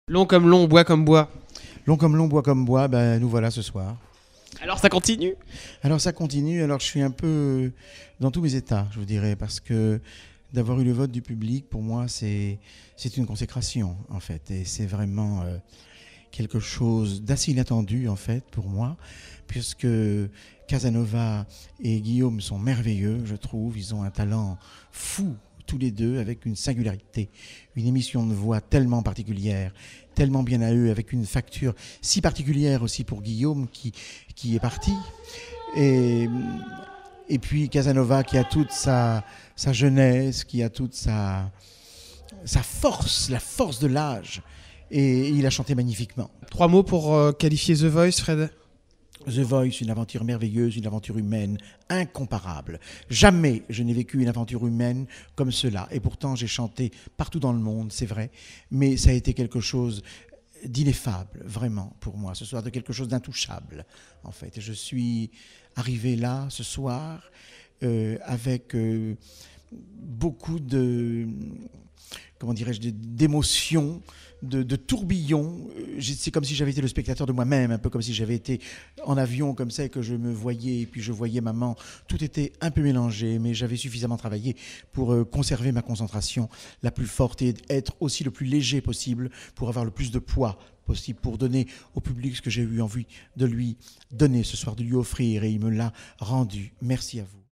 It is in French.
Long comme long, bois comme bois. Long comme long, bois comme bois, ben, nous voilà ce soir. Alors ça continue? Alors ça continue, alors je suis un peu dans tous mes états, je vous dirais, parce que d'avoir eu le vote du public, pour moi, c'est une consécration, en fait. Et c'est vraiment quelque chose d'assez inattendu, en fait, pour moi, puisque Casanova et Guillaume sont merveilleux, je trouve. Ils ont un talent fou, tous les deux, avec une singularité, une émission de voix tellement particulière, tellement bien à eux, avec une facture si particulière aussi pour Guillaume qui est parti. Et, et puis Casanova qui a toute sa jeunesse, qui a toute sa force, la force de l'âge. Et il a chanté magnifiquement. 3 mots pour qualifier The Voice, Fred? The Voice, une aventure merveilleuse, une aventure humaine incomparable. Jamais je n'ai vécu une aventure humaine comme cela. Et pourtant, j'ai chanté partout dans le monde, c'est vrai. Mais ça a été quelque chose d'ineffable, vraiment, pour moi. Ce soir, de quelque chose d'intouchable, en fait. Et je suis arrivé là, ce soir, avec beaucoup de... comment dirais-je, d'émotions, de tourbillons. C'est comme si j'avais été le spectateur de moi-même, un peu comme si j'avais été en avion comme ça et que je me voyais, et puis je voyais maman. Tout était un peu mélangé, mais j'avais suffisamment travaillé pour conserver ma concentration la plus forte et être aussi le plus léger possible pour avoir le plus de poids possible, pour donner au public ce que j'ai eu envie de lui donner ce soir, de lui offrir, et il me l'a rendu. Merci à vous.